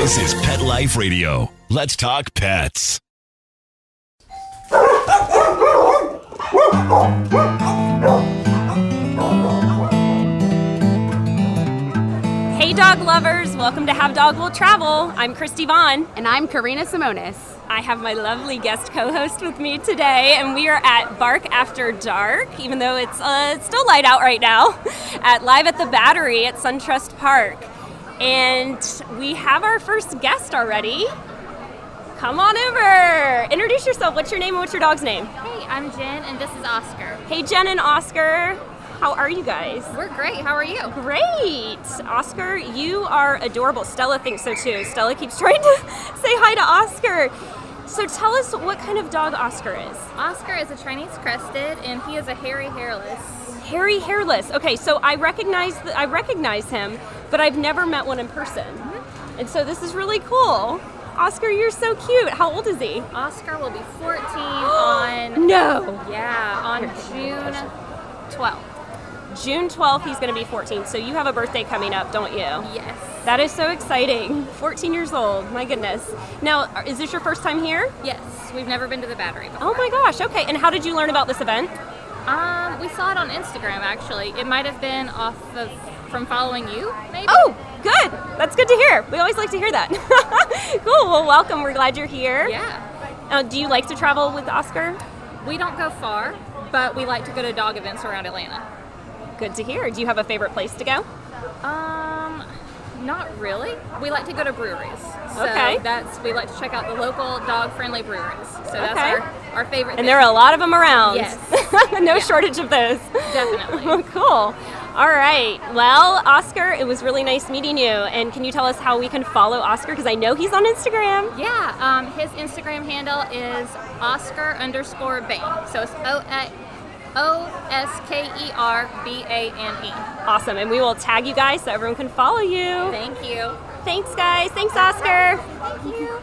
This is Pet Life Radio. Let's talk pets. Hey dog lovers, welcome to Have Dog Will Travel. I'm Christy Vaughn. And I'm Karina Simonis. I have my lovely guest co-host with me today, and we are at Bark After Dark, even though it's still light out right now, live at the Battery at SunTrust Park. And we have our first guest already. Come on over. Introduce yourself. What's your name and what's your dog's name? Hey, I'm Jen, and this is Oscar. Hey, Jen and Oscar. How are you guys? We're great. How are you? Great. Oscar, you are adorable. Stella thinks so too. Stella keeps trying to say hi to Oscar. So tell us what kind of dog Oscar is. Oscar is a Chinese crested, and he is a hairy hairless. Hairy hairless. Okay, so I recognize him, but I've never met one in person. Mm-hmm. And so this is really cool. Oscar, you're so cute. How old is he? Oscar will be 14 on... No. Yeah, on June 12th. June 12th, he's going to be 14. So you have a birthday coming up, don't you? Yes. That is so exciting. 14 years old. My goodness. Now, is this your first time here? Yes, we've never been to the Battery before. Oh my gosh. Okay. And how did you learn about this event? We saw it on Instagram, actually. It might have been from following you, maybe? Oh, good. That's good to hear. We always like to hear that. Cool. Well, welcome. We're glad you're here. Yeah. Do you like to travel with Oscar? We don't go far, but we like to go to dog events around Atlanta. Good to hear. Do you have a favorite place to go? Not really. We like to go to breweries. So Okay. we like to check out the local dog-friendly breweries. So that's Okay. our favorite thing. And there are a lot of them around. Yes. No Yeah. shortage of those. Definitely. Cool. All right. Well, Oscar, it was really nice meeting you. And can you tell us how we can follow Oscar? Because I know he's on Instagram. Yeah, his Instagram handle is Oscar_Bane. So it's OSKERBANE. Awesome. And we will tag you guys so everyone can follow you. Thank you. Thanks, guys. Thanks, Oscar. Thank you.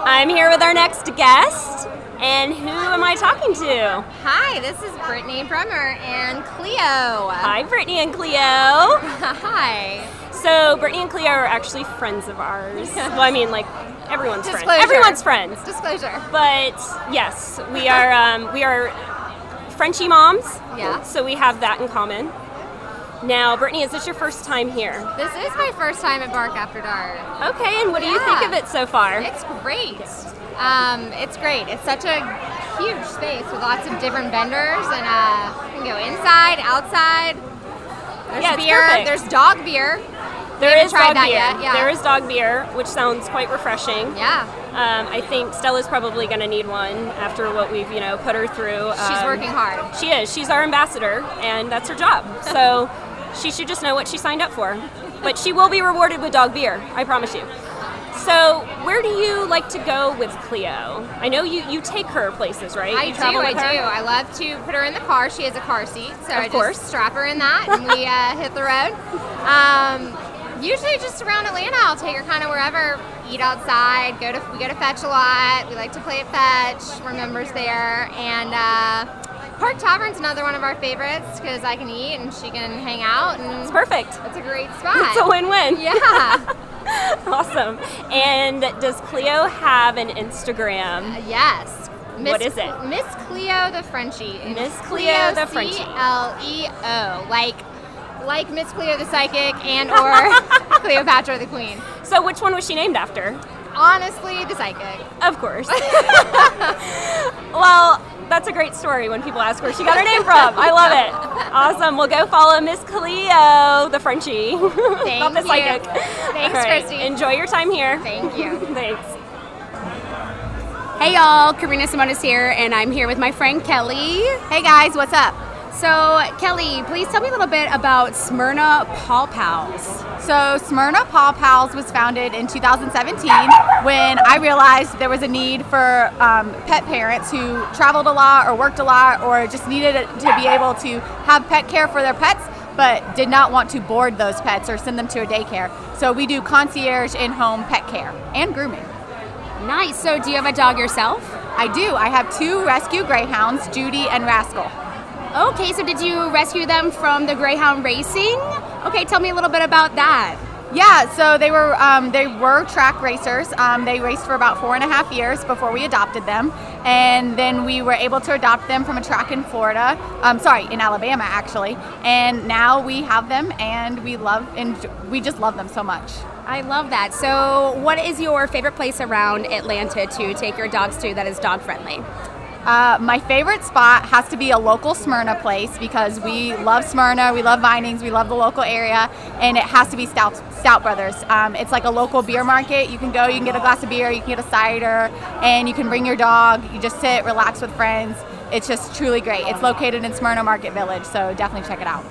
I'm here with our next guest. And who am I talking to? Hi, this is Brittany Bremer and Cleo. Hi, Brittany and Cleo. Hi. So, Brittany and Cleo are actually friends of ours. Well, I mean, like, everyone's friends. Disclosure. Everyone's friends. Disclosure. But, yes, we are Frenchie moms. Yeah. So we have that in common. Now, Brittany, is this your first time here? This is my first time at Bark After Dark. Okay, and what do you think of it so far? It's great. It's great. It's such a huge space with lots of different vendors, and you can go inside, outside. There's Yeah, it's beer. perfect. There's dog beer. There haven't is tried dog that beer. yet, yeah. There is dog beer, which sounds quite refreshing. Yeah. I think Stella's probably going to need one after what we've, put her through. She's working hard. She is. She's our ambassador, and that's her job. So she should just know what she signed up for. But she will be rewarded with dog beer, I promise you. So where do you like to go with Cleo? I know you take her places, right? I You travel do. with her? I love to put her in the car. She has a car seat, so I course. just strap her in that, and we hit the road. Usually just around Atlanta. I'll take her kind of wherever. Eat outside. We go to Fetch a lot. We like to play at Fetch. We're members there, and Park Tavern's another one of our favorites because I can eat and she can hang out, and It's perfect. it's a great spot. It's a win-win. Yeah. Awesome. And does Cleo have an Instagram? Yes. What is it? Miss Cleo the Frenchie. Miss Cleo the Frenchie. Cleo, like Miss Cleo the Psychic and or Cleopatra the Queen. So which one was she named after? Honestly, the Psychic. Of course. Well, that's a great story when people ask where she got her name from. I love it. Awesome. We'll go follow Miss Cleo the Frenchie. Not the you. Psychic. Thanks, All right. Christy. Enjoy your time here. Thank you. Thanks. Hey y'all, Karina Simonis here, and I'm here with my friend Kelly. Hey guys, what's up? So Kelly, please tell me a little bit about Smyrna Paw Pals. So Smyrna Paw Pals was founded in 2017 when I realized there was a need for pet parents who traveled a lot or worked a lot or just needed to be able to have pet care for their pets but did not want to board those pets or send them to a daycare. So we do concierge in-home pet care and grooming. Nice. So do you have a dog yourself? I do. I have 2 rescue greyhounds, Judy and Rascal. Okay, so did you rescue them from the Greyhound racing? Okay, tell me a little bit about that. Yeah, so they were track racers. They raced for about 4.5 years before we adopted them, and then we were able to adopt them from a track in Florida. In Alabama actually. And now we have them, and we just love them so much. I love that. So what is your favorite place around Atlanta to take your dogs to that is dog friendly? My favorite spot has to be a local Smyrna place because we love Smyrna, we love Vinings, we love the local area, and it has to be Stout Brothers. It's like a local beer market. You can go, you can get a glass of beer, you can get a cider, and you can bring your dog. You just sit, relax with friends. It's just truly great. It's located in Smyrna Market Village, so definitely check it out.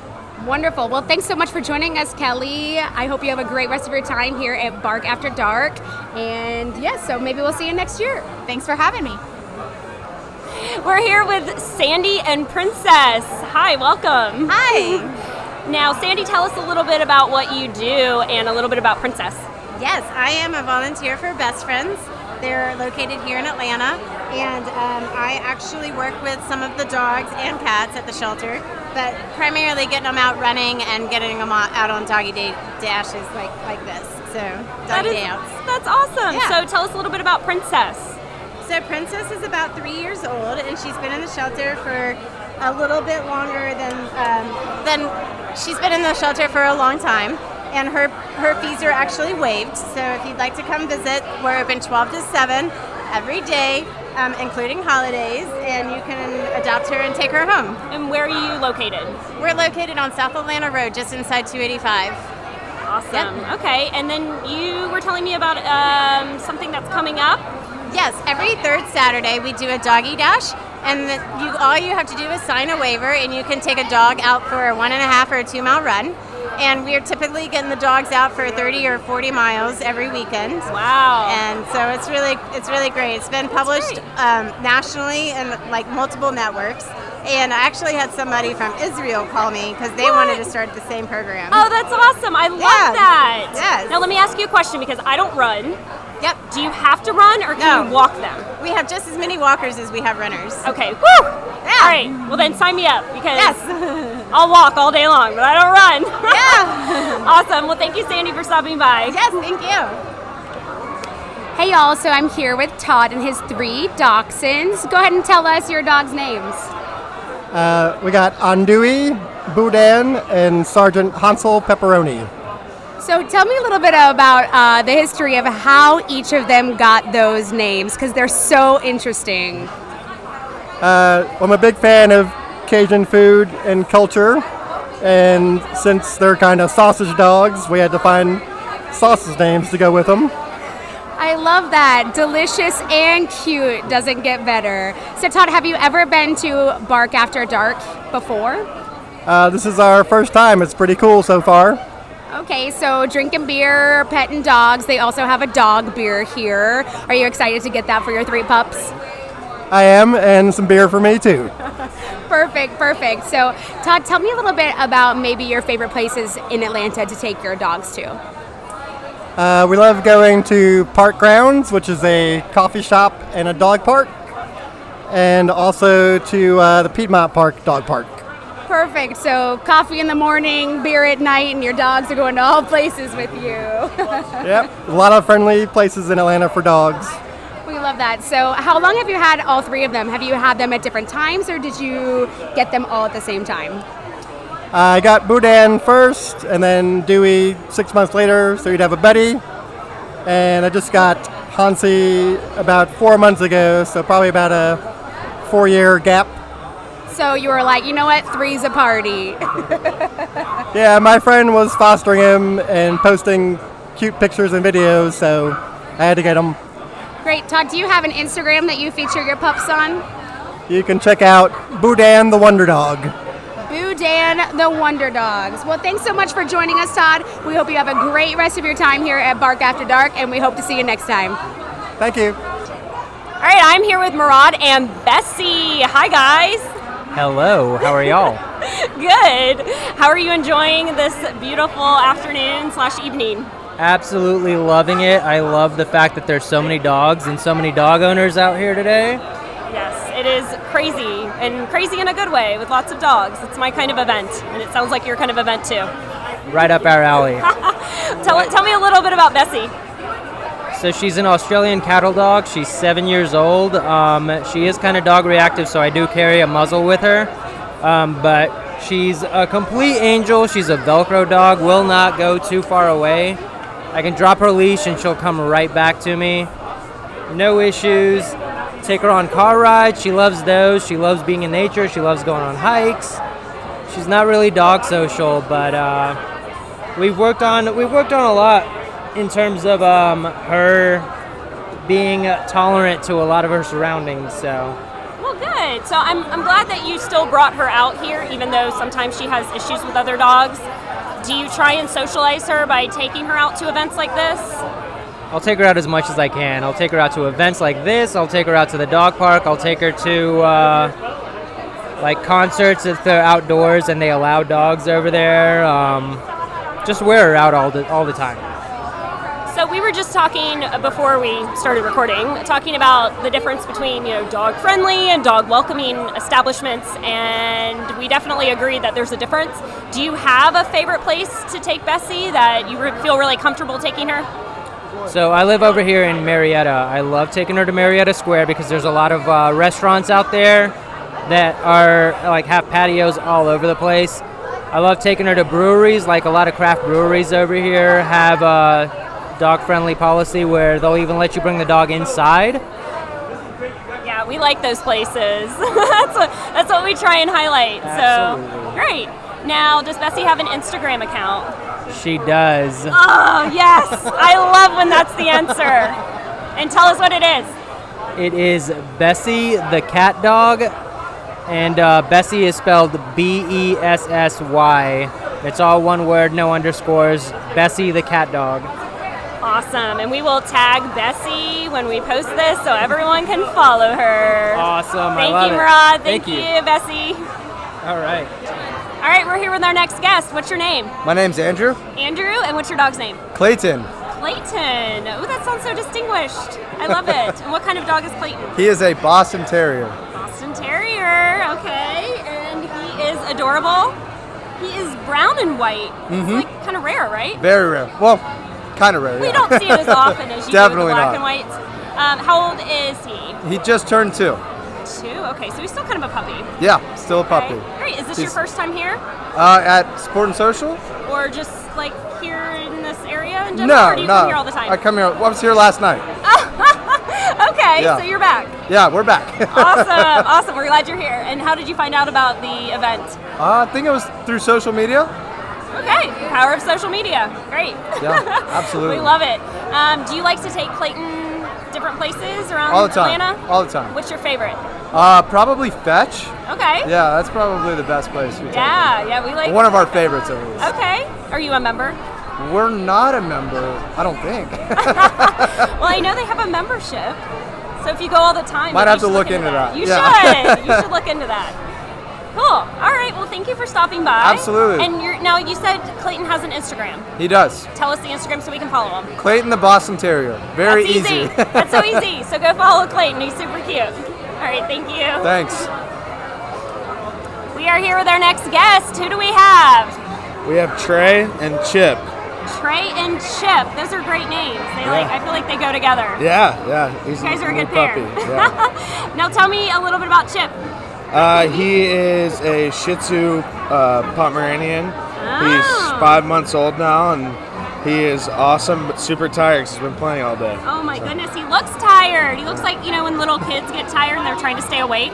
Wonderful. Well, thanks so much for joining us, Kelly. I hope you have a great rest of your time here at Bark After Dark. And yes, so maybe we'll see you next year. Thanks for having me. We're here with Sandy and Princess. Hi, welcome. Hi. Now, Sandy, tell us a little bit about what you do and a little bit about Princess. Yes, I am a volunteer for Best Friends. They're located here in Atlanta, and I actually work with some of the dogs and cats at the shelter, but primarily getting them out running and getting them out on doggy dashes like this. So, doggy day outs. That's awesome. Yeah. So tell us a little bit about Princess. So Princess is about 3 years old, and she's been in the shelter for a little bit longer than she's been in the shelter for a long time. And her fees are actually waived. So if you'd like to come visit, we're open 12 to 7 every day, including holidays, and you can adopt her and take her home. And where are you located? We're located on South Atlanta Road, just inside 285. Awesome. Yep. Okay, and then you were telling me about something that's coming up. Yes, every third Saturday we do a doggy dash, and all you have to do is sign a waiver, and you can take a dog out for a 1.5 or a 2 mile run. And we're typically getting the dogs out for 30 or 40 miles every weekend. Wow! And so it's really great. It's been published nationally in like multiple networks. And I actually had somebody from Israel call me because they wanted to start the same program. Oh, that's awesome! I love that. Yes. Now let me ask you a question because I don't run. Yep. Do you have to run or can you walk them? We have just as many walkers as we have runners. Okay. Woo! Yeah. All right. Well then, sign me up because Yes. I'll walk all day long, but I don't run. Yeah. Awesome. Well, thank you, Sandy, for stopping by. Yes, thank you. Hey y'all, so I'm here with Todd and his 3 dachshunds. Go ahead and tell us your dog's names. We got Andui, Boudin, and Sergeant Hansel Pepperoni. So tell me a little bit about the history of how each of them got those names, because they're so interesting. I'm a big fan of Cajun food and culture, and since they're kind of sausage dogs, we had to find sausage names to go with them. I love that. Delicious and cute. Doesn't get better. So Todd, have you ever been to Bark After Dark before? This is our first time. It's pretty cool so far. Okay, so drinking beer, petting dogs. They also have a dog beer here. Are you excited to get that for your 3 pups? I am, and some beer for me too. Perfect. So Todd, tell me a little bit about maybe your favorite places in Atlanta to take your dogs to. We love going to Park Grounds, which is a coffee shop and a dog park, and also to the Piedmont Park Dog Park. Perfect. So coffee in the morning, beer at night, and your dogs are going to all places with you. Yep, a lot of friendly places in Atlanta for dogs. We love that. So how long have you had all 3 of them? Have you had them at different times, or did you get them all at the same time? I got Boudin first, and then Dewey 6 months later, so he'd have a buddy. And I just got Hansi about 4 months ago, so probably about a 4-year gap. So you were like, you know what, 3's a party. Yeah, my friend was fostering him and posting cute pictures and videos, so I had to get him. Great. Todd, do you have an Instagram that you feature your pups on? You can check out Boudin the Wonder Dog. Boudin the Wonder Dogs. Well, thanks so much for joining us, Todd. We hope you have a great rest of your time here at Bark After Dark, and we hope to see you next time. Thank you. All right, I'm here with Murad and Bessie. Hi, guys. Hello, how are y'all? Good. How are you enjoying this beautiful afternoon/evening? Absolutely loving it. I love the fact that there's so many dogs and so many dog owners out here today. Yes, it is crazy, and crazy in a good way with lots of dogs. It's my kind of event, and it sounds like your kind of event too. Right up our alley. Tell me a little bit about Bessie. So she's an Australian cattle dog. She's 7 years old. She is kind of dog reactive, so I do carry a muzzle with her. But she's a complete angel. She's a Velcro dog, will not go too far away. I can drop her leash and she'll come right back to me. No issues. Take her on car rides. She loves those. She loves being in nature. She loves going on hikes. She's not really dog social, but we've worked on a lot in terms of her being tolerant to a lot of her surroundings. So. Well, good. So I'm glad that you still brought her out here, even though sometimes she has issues with other dogs. Do you try and socialize her by taking her out to events like this? I'll take her out as much as I can. I'll take her out to events like this. I'll take her out to the dog park. I'll take her to like concerts if they're outdoors and they allow dogs over there. Just wear her out all the time. So we were just talking before we started recording, talking about the difference between, dog-friendly and dog-welcoming establishments, and we definitely agree that there's a difference. Do you have a favorite place to take Bessie that you feel really comfortable taking her? So I live over here in Marietta. I love taking her to Marietta Square because there's a lot of restaurants out there that are have patios all over the place. I love taking her to breweries, like a lot of craft breweries over here have dog-friendly policy where they'll even let you bring the dog inside. Yeah, we like those places. that's what we try and highlight. Absolutely. So, great. Now, does Bessie have an Instagram account? She does. Oh, yes. I love when that's the answer. And tell us what it is. It is Bessie the cat dog, and Bessie is spelled Bessy. It's all one word, no underscores. Bessie the cat dog. Awesome. And we will tag Bessie when we post this so everyone can follow her. Awesome. Thank I love you, it. Murad. Thank you, you, Bessie. All right. All right, we're here with our next guest. What's your name? My name's Andrew. Andrew, and what's your dog's name? Clayton. Clayton. Oh, that sounds so distinguished. I love it. And what kind of dog is Clayton? He is a Boston Terrier. Boston Terrier. Okay. And he is adorable. He is brown and white. Mm-hmm. It's kind of rare, right? Very rare. Well, kind of rare. We yeah. don't see it as often as you Definitely do with the black not. and whites. How old is he? He just turned 2. 2. Okay, so he's still kind of a puppy. Yeah, still a puppy. Okay. Great. Is this your first time here? At Sport and Social? Or just here in this area in general? Or do you come here all the time? I come here. I was here last night. Okay, Yeah. so you're back. Yeah, we're back. Awesome. We're glad you're here. And how did you find out about the event? I think it was through social media. Okay, power of social media. Great. Yeah, absolutely. We love it. Do you like to take Clayton different places around All the time. Atlanta? All the time. What's your favorite? Probably Fetch. Okay. Yeah, that's probably the best place we take him. Yeah, we like One of our favorites, at least. Okay. Are you a member? We're not a member, I don't think. Well, I know they have a membership. So if you go all the time, Might maybe have you to should look into that. You Yeah. should. You should look into that. Cool. All right. Well, thank you for stopping by. Absolutely. And now you said Clayton has an Instagram. He does. Tell us the Instagram so we can follow him. Clayton the Boston Terrier. Very That's easy. That's so easy. So go follow Clayton. He's super cute. All right. Thank you. Thanks. We are here with our next guest. Who do we have? We have Trey and Chip. Trey and Chip. Those are great names. I feel like they go together. Yeah. He's You guys are a new good pair. puppy. Yeah. Now tell me a little bit about Chip. He is a Shih Tzu Pomeranian. He's 5 months old now, and he is awesome but super tired because he's been playing all day. Oh my goodness, he looks tired. He looks like, when little kids get tired and they're trying to stay awake.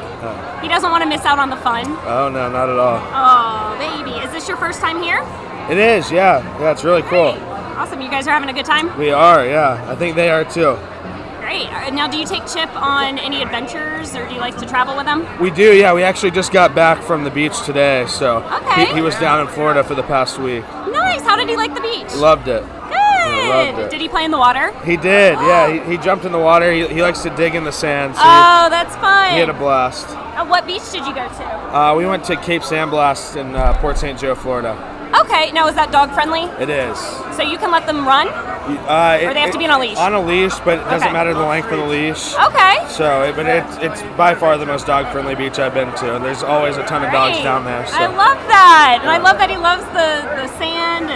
He doesn't want to miss out on the fun. Oh, no, not at all. Oh, baby. Is this your first time here? It is, yeah. Yeah, it's really cool. Awesome. You guys are having a good time? We are, yeah. I think they are too. Great. Now, do you take Chip on any adventures, or do you like to travel with him? We do, yeah. We actually just got back from the beach today, so Okay. he was down in Florida for the past week. Nice. How did he like the beach? Loved it. Good. Loved it. Did he play in the water? He did, yeah. He jumped in the water. He likes to dig in the sand. So Oh, that's fun. he had a blast. What beach did you go to? We went to Cape Sandblast in Port St. Joe, Florida. Okay. Now, is that dog friendly? It is. So you can let them run? Or they have to be on a leash? On a leash, but it doesn't Okay. matter the length of the leash. Okay. So, it's by far the most dog-friendly beach I've been to, and there's always a ton of dogs Great. down there. So. I love that. And I love that he loves the sand.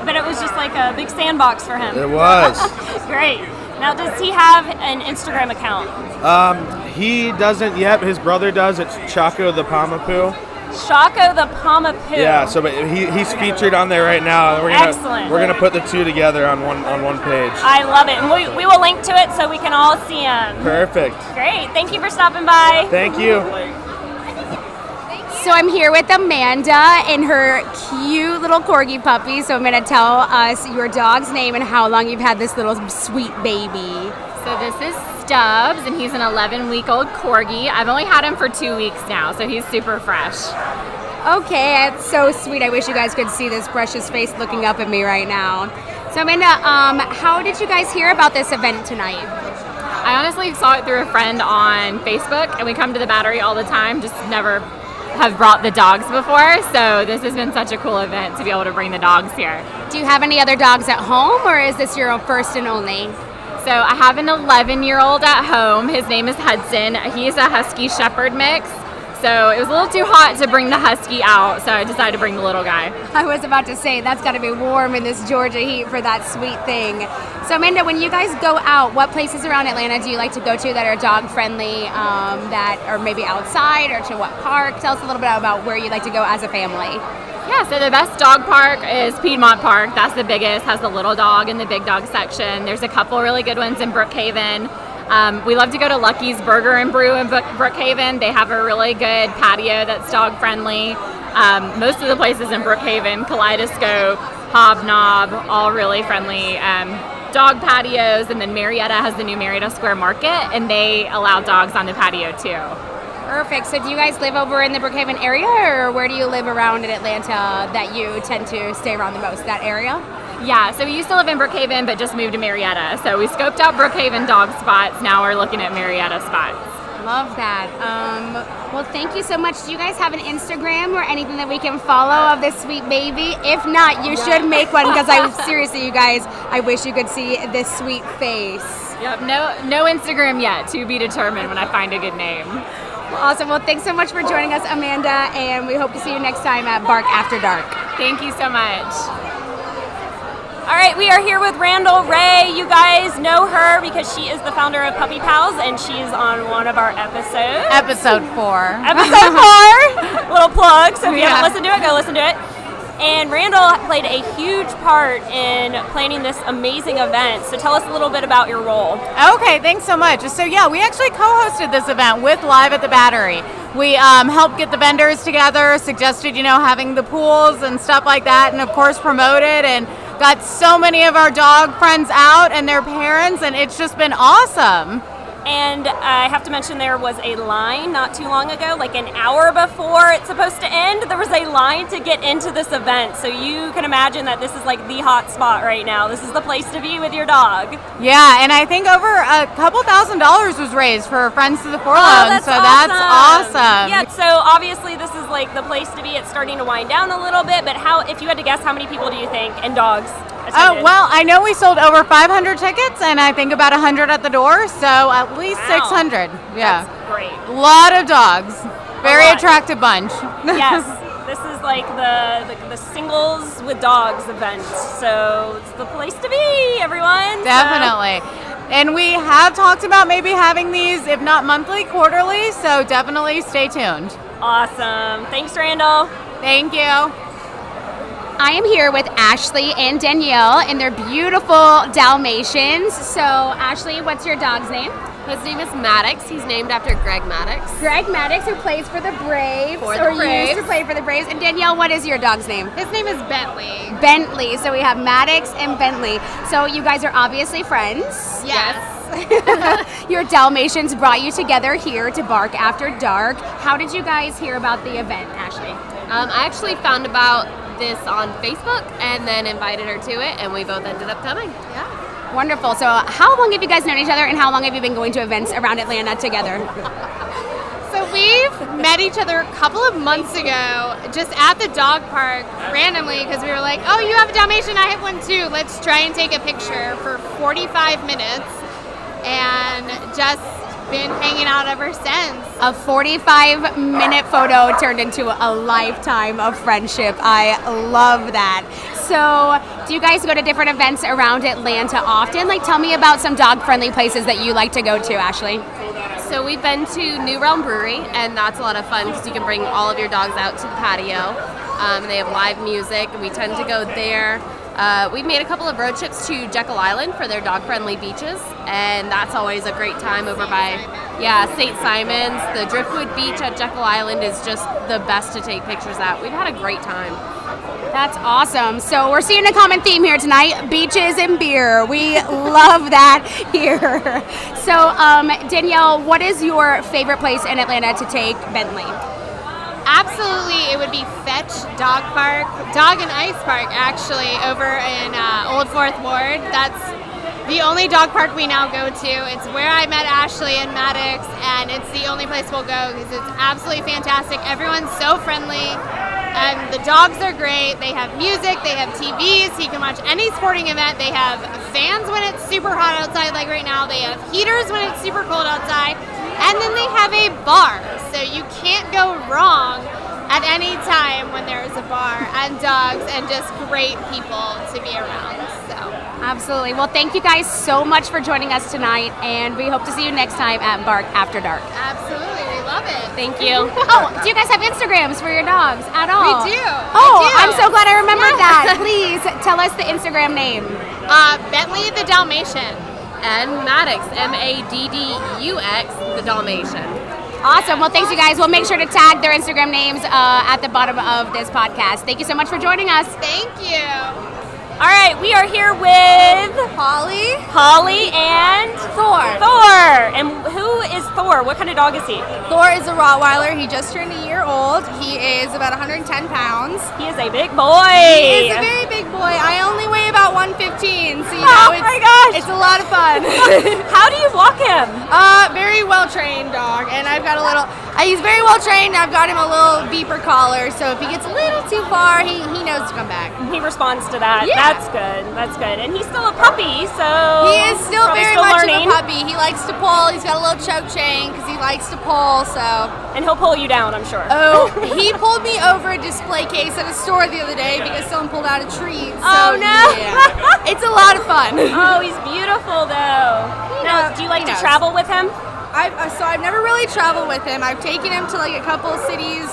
bet it was just like a big sandbox for him. It was. Great. Now, does he have an Instagram account? He doesn't yet. His brother does. It's Chaco the Pomapoo. Chaco the Pomapoo. Yeah, so but he's featured on there right now. Excellent. We're gonna put the two together on one page. I love it. And we will link to it so we can all see him. Perfect. Great. Thank you for stopping by. Thank you. So I'm here with Amanda and her cute little corgi puppy. So I'm going to tell us your dog's name and how long you've had this little sweet baby. So this is Stubbs, and he's an 11-week-old corgi. I've only had him for 2 weeks now, so he's super fresh. Okay, that's so sweet. I wish you guys could see this precious face looking up at me right now. So Amanda, how did you guys hear about this event tonight? I honestly saw it through a friend on Facebook, and we come to the Battery all the time, just never have brought the dogs before, so this has been such a cool event to be able to bring the dogs here. Do you have any other dogs at home, or is this your first and only? So I have an 11-year-old at home. His name is Hudson. He's a Husky Shepherd mix. So it was a little too hot to bring the Husky out, so I decided to bring the little guy. I was about to say, that's got to be warm in this Georgia heat for that sweet thing. So Amanda, when you guys go out, what places around Atlanta do you like to go to that are dog friendly, that are maybe outside, or to what park? Tell us a little bit about where you like to go as a family. Yeah, so the best dog park is Piedmont Park. That's the biggest, has the little dog and the big dog section. There's a couple really good ones in Brookhaven. We love to go to Lucky's Burger and Brew in Brookhaven. They have a really good patio that's dog friendly. Most of the places in Brookhaven, Kaleidoscope, Hobnob, all really friendly dog patios. And then Marietta has the new Marietta Square Market, and they allow dogs on the patio too. Perfect. So do you guys live over in the Brookhaven area, or where do you live around in Atlanta that you tend to stay around the most, that area? Yeah, so we used to live in Brookhaven, but just moved to Marietta. So we scoped out Brookhaven dog spots. Now we're looking at Marietta spots. Love that. Well, thank you so much. Do you guys have an Instagram or anything that we can follow of this sweet baby? If not, you should make one, because seriously, you guys, I wish you could see this sweet face. Yep, no Instagram yet. To be determined when I find a good name. Awesome. Well, thanks so much for joining us, Amanda, and we hope to see you next time at Bark After Dark. Thank you so much. All right, we are here with Randall Ray. You guys know her because she is the founder of Puppy Pals, and she's on one of our episodes. Episode 4. Episode 4. Little plug. So if you haven't listened to it, go listen to it. And Randall played a huge part in planning this amazing event. So tell us a little bit about your role. Okay, thanks so much. So yeah, we actually co-hosted this event with Live at the Battery. We helped get the vendors together, suggested, having the pools and stuff like that, and of course promoted, and got so many of our dog friends out and their parents, and it's just been awesome. And I have to mention there was a line not too long ago, like an hour before it's supposed to end, there was a line to get into this event. So you can imagine that this is like the hot spot right now. This is the place to be with your dog. Yeah, and I think over a couple $1,000 was raised for Friends to the Forlorn. That's That's awesome. Yeah, so obviously this is like the place to be. It's starting to wind down a little bit, but if you had to guess, how many people do you think, and dogs? Oh, well, I know we sold over 500 tickets, and I think about 100 at the door, so at least 600. Yeah. That's great. A lot of dogs. Very attractive bunch. Yes. This is like the singles with dogs event. So it's the place to be, everyone. Definitely. And we have talked about maybe having these, if not monthly, quarterly, so definitely stay tuned. Awesome. Thanks, Randall. Thank you. I am here with Ashley and Danielle and their beautiful Dalmatians. So, Ashley, what's your dog's name? His name is Maddox. He's named after Greg Maddox. Greg Maddox, who plays for the Braves. Used to play for the Braves. And Danielle, what is your dog's name? His name is Bentley. Bentley. So we have Maddox and Bentley. So you guys are obviously friends. Yes. Your Dalmatians brought you together here to Bark After Dark. How did you guys hear about the event, Ashley? I actually found about this on Facebook and then invited her to it, and we both ended up coming. Yeah. Wonderful. So how long have you guys known each other, and how long have you been going to events around Atlanta together? So we've met each other a couple of months ago, just at the dog park, randomly, because we were like, oh, you have a Dalmatian, I have one too. Let's try and take a picture for 45 minutes. And just been hanging out ever since. A 45-minute photo turned into a lifetime of friendship. I love that. So, do you guys go to different events around Atlanta often? Like, tell me about some dog-friendly places that you like to go to, Ashley. So we've been to New Realm Brewery, and that's a lot of fun because you can bring all of your dogs out to the patio. They have live music, and we tend to go there. We've made a couple of road trips to Jekyll Island for their dog-friendly beaches, and that's always a great time over by, St. Simon's. The Driftwood Beach at Jekyll Island is just the best to take pictures at. We've had a great time. That's awesome. So we're seeing a common theme here tonight, beaches and beer. We love that here. So Danielle, what is your favorite place in Atlanta to take Bentley? Absolutely, it would be Fetch Dog Park, Dog and Ice Park, actually, over in Old Fourth Ward. That's the only dog park we now go to. It's where I met Ashley and Maddox, and it's the only place we'll go because it's absolutely fantastic. Everyone's so friendly, and the dogs are great. They have music, they have TVs, you can watch any sporting event. They have fans when it's super hot outside, like right now. They have heaters when it's super cold outside. And then they have a bar, so you can't go wrong at any time when there is a bar and dogs and just great people to be around. So absolutely. Well, thank you guys so much for joining us tonight, and we hope to see you next time at Bark After Dark. Absolutely, we love it. Thank you. Oh, do you guys have Instagrams for your dogs at all? We do. Oh, we do. I'm so glad I remembered that. Please tell us the Instagram name. Bentley the Dalmatian. And Maddox, Maddux, the Dalmatian. Awesome. Well, thanks, you guys. We'll make sure to tag their Instagram names at the bottom of this podcast. Thank you so much for joining us. Thank you. All right, we are here with Holly and Thor. And who is Thor? What kind of dog is he? Thor is a Rottweiler. He just turned a year old. He is about 110 pounds. He is a big boy. He is a very big boy. I only weigh about 115, so my gosh. It's a lot of fun. How do you walk him? Very well trained dog, and I've got a little. He's very well trained. I've got him a little beeper collar, so if he gets a little too far, he knows to come back. He responds to that. Yeah. That's good. That's good. And he's still a puppy, so he is still very much learning. of a puppy. He likes to pull. He's got a little choke chain because he likes to pull. So. And he'll pull you down, I'm sure. Oh, he pulled me over a display case at a store the other day because someone pulled out a treat. So, oh no! Yeah. It's a lot of fun. Oh, he's beautiful though. Now, do you like to travel with him? I've never really traveled with him. I've taken him to like a couple of cities,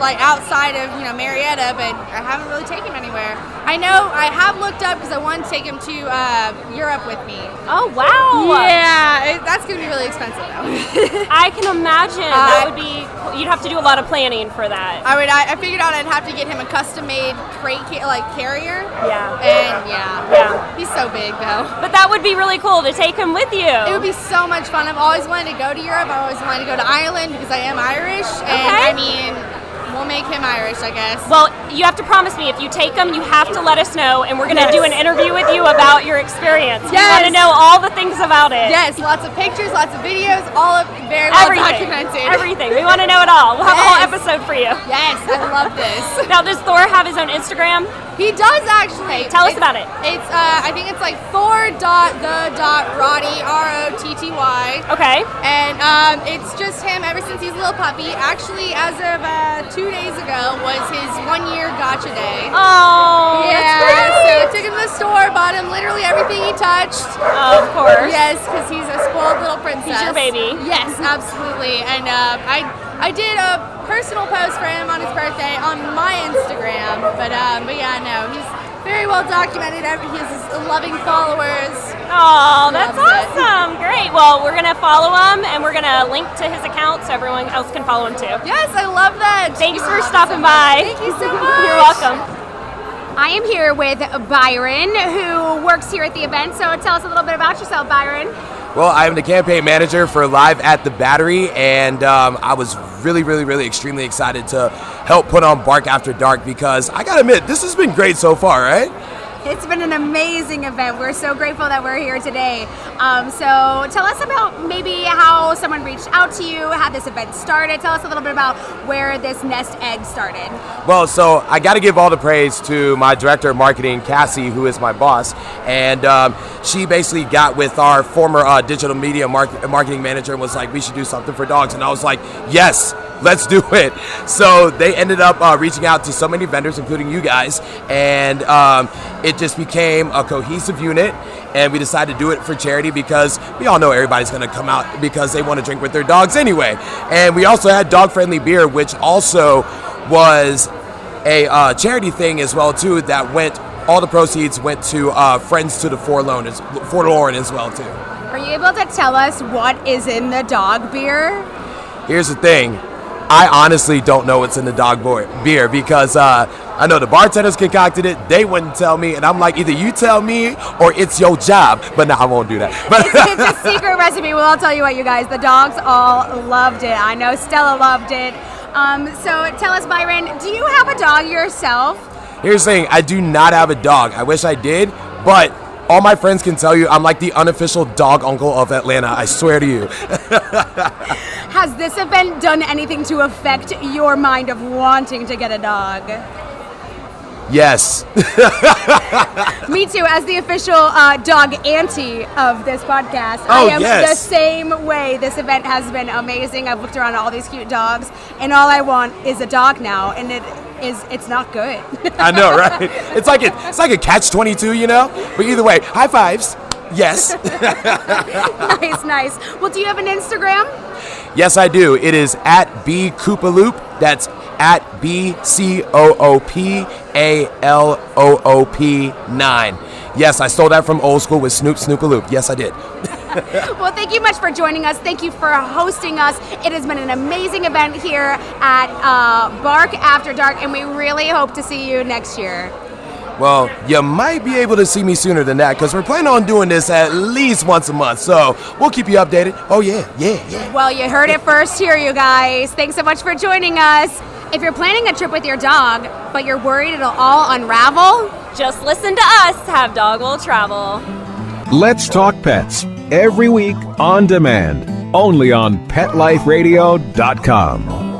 like outside of, Marietta, but I haven't really taken him anywhere. I know I have looked up because I want to take him to Europe with me. Oh, wow. Yeah, that's going to be really expensive though. I can imagine. That would be, you'd have to do a lot of planning for that. I figured out I'd have to get him a custom-made crate carrier. Yeah. And yeah. He's so big though. But that would be really cool to take him with you. It would be so much fun. I've always wanted to go to Europe. I always wanted to go to Ireland because I am Irish. And we'll make him Irish, I guess. Well, you have to promise me if you take him, you have to let us know, and we're going to do an interview with you about your experience. Yes. We want to know all the things about it. Yes, lots of pictures, lots of videos, all of very well documented. Everything. We want to know it all. We'll have a whole episode for you. Yes, I love this. Now, does Thor have his own Instagram? He does actually. Tell us about it. It's I think it's like Thor.the.Rotty, ROTTY. Okay. And it's just him ever since he's a little puppy. Actually, as of 2 days ago was his 1 year gotcha day. Oh, yeah. That's great. So I took him to the store, bought him literally everything he touched. Of course. Yes, because he's a spoiled little princess. He's your baby. Yes, absolutely. And I did a personal post for him on his birthday on my Instagram. But yeah, no, he's very well documented. He has loving followers. Oh, that's awesome. Great. Well, we're going to follow him, and we're going to link to his account so everyone else can follow him too. Yes, I love that. Thanks for stopping by. Thank you so much. You're welcome. I am here with Byron, who works here at the event. So tell us a little bit about yourself, Byron. Well, I'm the campaign manager for Live at the Battery, and I was really extremely excited to help put on Bark After Dark because I gotta admit, this has been great so far, right? It's been an amazing event. We're so grateful that we're here today. So tell us about maybe how someone reached out to you, how this event started. Tell us a little bit about where this Nest Egg started. Well, so I got to give all the praise to my director of marketing, Cassie, who is my boss. And she basically got with our former digital media marketing manager and was like, we should do something for dogs. And I was like, yes, let's do it. So they ended up reaching out to so many vendors, including you guys, and it just became a cohesive unit. And we decided to do it for charity because we all know everybody's going to come out because they want to drink with their dogs anyway. And we also had dog-friendly beer, which also was a charity thing as well too. All the proceeds went to Friends to the Forlorn as well too. Are you able to tell us what is in the dog beer? Here's the thing. I honestly don't know what's in the dog beer because I know the bartenders concocted it. They wouldn't tell me, and I'm like, either you tell me or it's your job. But no, I won't do that. But it's a secret recipe. Well, I'll tell you what, you guys. The dogs all loved it. I know Stella loved it. So tell us, Byron, do you have a dog yourself? Here's the thing. I do not have a dog. I wish I did, but all my friends can tell you I'm like the unofficial dog uncle of Atlanta. I swear to you. Has this event done anything to affect your mind of wanting to get a dog? Yes. Me too, as the official dog auntie of this podcast. I am the same way. This event has been amazing. I've looked around at all these cute dogs, and all I want is a dog now, and it's not good. I know, right? It's like a catch-22, you know? But either way, high fives. Yes. Nice. Well, do you have an Instagram? Yes, I do. It is at BCoopaloop. That's at BCOOPALOOP9. Yes, I stole that from old school with Snoopaloop. Yes, I did. Well, thank you much for joining us. Thank you for hosting us. It has been an amazing event here at Bark After Dark, and we really hope to see you next year. Well, you might be able to see me sooner than that because we're planning on doing this at least once a month. So we'll keep you updated. Oh, yeah. Well, you heard it first here, you guys. Thanks so much for joining us. If you're planning a trip with your dog, but you're worried it'll all unravel, just listen to us. Have Dog Will Travel. Let's Talk Pets every week on demand, only on PetLifeRadio.com.